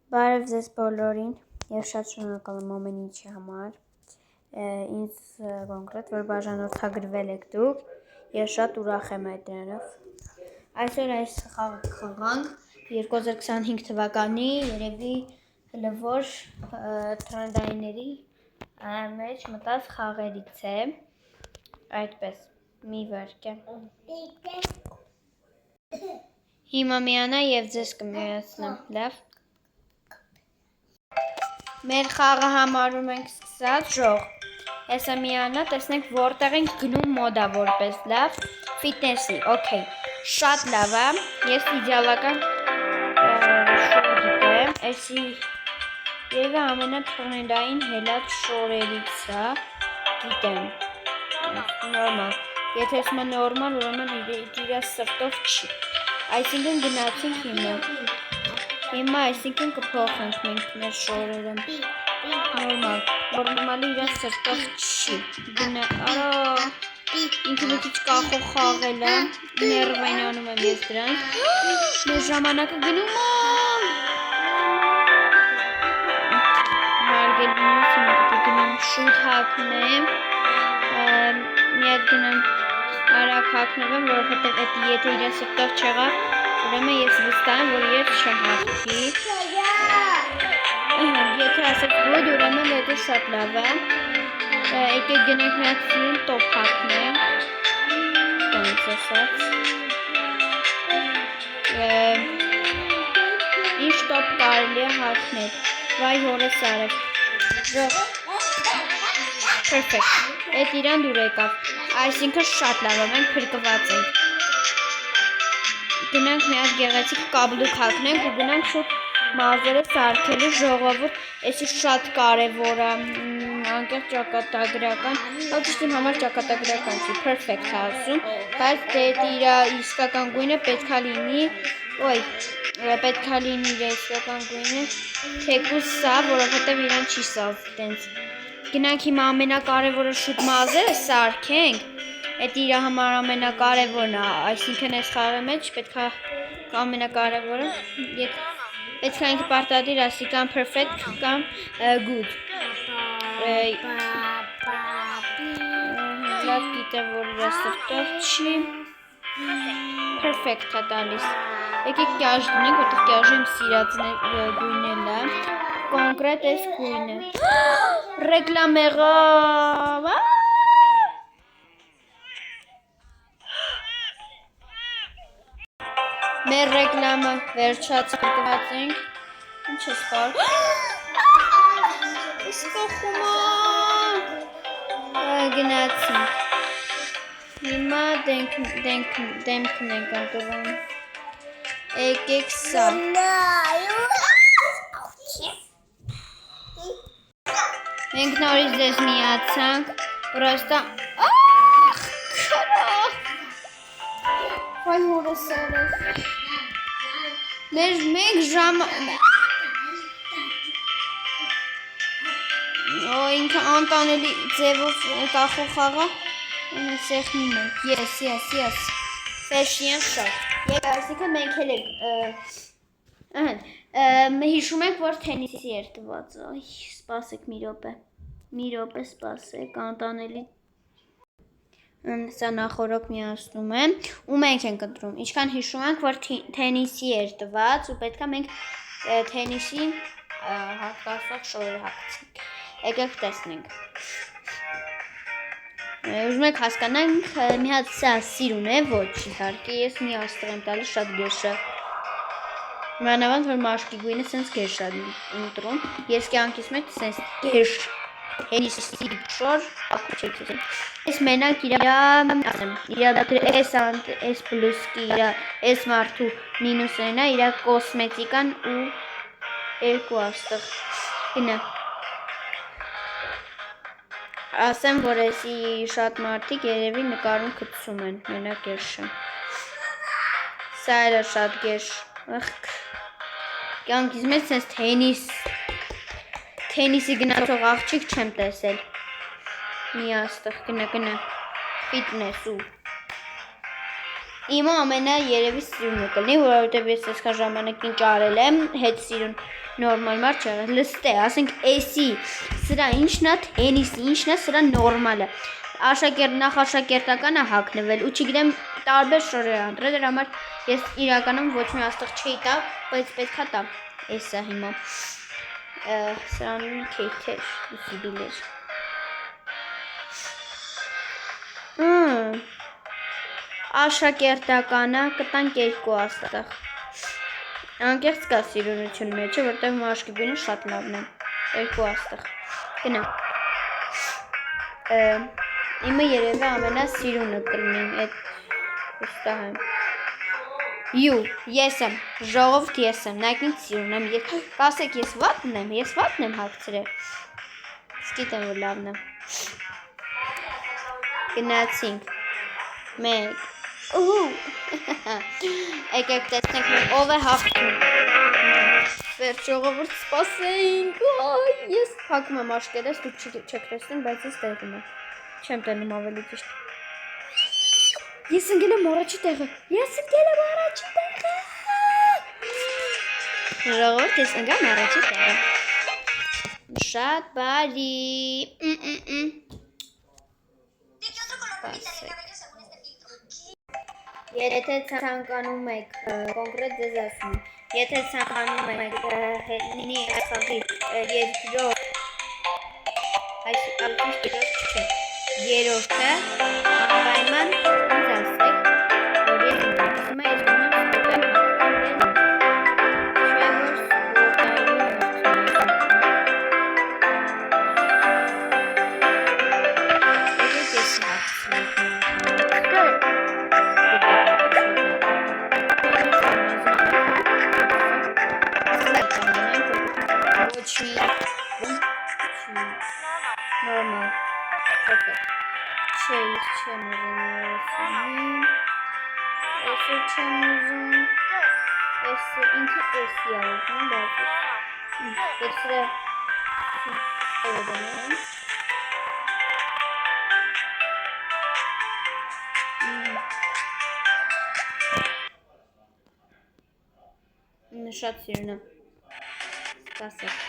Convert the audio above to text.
Բարև ձեզ բոլորին, և շատ շնորհակալ եմ ամեն ինչի համար, ինձ կոնկրետ, որ բաժանորդագրվել եք դուք, ես շատ ուրախ եմ այդ դրանով։ Այսօր այս խաղը կխաղանք 2025 թվականի երևի հլվոր թրենդայինների մեջ մտած խաղերից է, այդպես, մի վարք է։ Հիմա միանա և ձեզ կմիացնեմ, լավ։ Մեր խաղը համարում ենք սկսած ժող, հեսա միանա, տեսնենք որտեղ ենք գնում մոդա որպես լավ, ֆիթնեսի, օքեյ, շատ լավ է, ես իդեալական շոր գիտեմ, էսի երևի ամենա թրենդային հելած շորերից է, գիտեմ, նորմալ, եթե ասում է նորմալ, ուրեմն իրա սրտով չի, այսինքն գնացինք հիմա, հիմա այսինքն կփոխենք մենք մեր շորերը, նորմալի իրա սրտով չի, արա, ինքը մի քիչ կախող խաղել է, ներվային անում եմ ես դրանք, մեր ժամանակը գնում է, հարգելուց հիմա պետք է գնամ շուտ հագնեմ, մի հատ գնամ արագ հագնվեմ, որովհետև եթե իրա սրտով չեղավ, ուրեմն ես վստահ եմ, որ ես չհաղթի, եթե ասեք good, ուրեմն դա շատ լավ է, եկեք գնենք մի հատ ֆիլմ տոփ հագնենք, տոնից ասած, ինչ տոփ կարելի է հագնել, վայ հորս արև, ժող, perfect, այդ իրան դուր եկավ, այսինքն շատ լավ է, մենք փրկված ենք, գնանք մի հատ գեղեցիկ կաբլուկ հագնենք ու գնանք շուտ մազերը սարքելու ժողովուրդ, էսի շատ կարևոր է, անկեղծ ճակատագրական, ճիշտ իմ համար ճակատագրական չի, perfect է ասում, բայց դե իրա իսկական գույնը պետք է լինի, պետք է լինի իրա իսկական գույնը, թեկուզ սա, որովհետև իրան չի սավ տենց, գնանք հիմա ամենակարևորը շուտ մազերը սարքենք, այդ իրա համար ամենակարևորն է, այսինքն այս խաղի մեջ պետք է ամենակարևորը, պետք է ինքը պարտադիր ասի կամ perfect կամ good, լավ գիտե, որ իրա սրտով չի, perfect է տալիս, եկեք կյաժ դնենք, որտեղ կյաժը իմ սիրած գույնել է, կոնկրետ այս գույնը, ռեկլամեղավ, մեր ռեկլամը վերջացրկված ենք, ինչ է սպար, իսկախում է, գնացինք, հիմա դեմքն ենք ընտրում, եկեք սա, մենք նորից ձեզ միացանք, պրոստա, վայ հորս արև, մեր մեկ ժամ, ինքը անտանելի ձևով կախող խաղա, սեղնում ենք, yes, fashion shot, եկ այսիքը մենք էլ ենք, հիշում ենք, որ թենիսի էր տված, սպասեք մի րոպե սպասեք, անտանելի, սա նախորոք միացնում եմ, ու մենք ենք ընտրում, ինչքան հիշում ենք, որ թենիսի էր տված, ու պետք է մենք թենիսի հատկացող շորերը հագցենք, եկեք տեսնենք, ուզում եք հասկանանք, մի հատ սա սիրուն է, ոչ իհարկե, ես մի աստղ եմ տալիս շատ գեշ է, մանավանդ, որ մաշկի գույնը սենց գեշ է ընտրում, ես կյանքիս մեջ սենց գեշ, հենիսի շոր, ես մենակ իրա այս պլուսկի, այս մարդու մինուսերն է, իրա կոսմետիկան ու երկու աստղ, գնա, ասեմ, որ էսի շատ մարդիկ երևի նկարում կծում են, մենակ գեշը, սա էլ է շատ գեշ, կյանքիս մեջ սենց թենիսի գնացող աղջիկ չեմ տեսել, մի աստղ, գնա, ֆիթնես ու, Իմը ամենա երևի սիրունը կլինի, որովհետև ես այսքան ժամանակին ճարել եմ, հետ սիրուն նորմալ մարդ չարել, լստե, ասենք էսի, սրա ինչն է, թենիսի, ինչն է, սրա նորմալը, նախաշակերտականը հագնվել, ու չգիտեմ տարբեր շորեր անդրել, դրա համար ես իրականում ոչ մի աստղ չէի տա, բայց պետքա տա, էսա հիմա, սրան քեյթեր, սիբիլեր, Աշակերտականը կտանք 2 աստղ, անկեղծ կա սիրունություն մեջը, որտեղ մաշկի գույնը շատ լավն է, 2 աստղ, գնա, իմը երևի ամենա սիրունը կլինի, այդ ուստահ եմ, ես եմ, ժողովուրդ ես եմ, նայք ինձ սիրուն եմ, կասեք ես վատն եմ հագցրել, սկիտեմ որ լավն է, գնացինք, մեկ, եկեք տեսնենք մենք ով է հաղթում, վերջ ժողովուրդ սպասեինք, ես հագում եմ աշկերես, դուք չեք տեսնում, բայց ես տեղում եմ, չեմ տենում ավելի ճիշտ, ես ընկել եմ առաջի տեղը, ժողովուրդ ես ընկամ առաջի տեղը, շատ բարի, սպասեք, Եթե ցանկանում եք կոնկրետ ձեզ ասում, եթե ցանկանում եք լինի խաղի երկրորդ, երրորդը անպայման ինձ ասեք, որ ես ասում եմ, Normal. Perfect. Չեմ ուզում ինքը էսի է ուզում, բայց ես սրա շատ սիրուն է, սպասեք,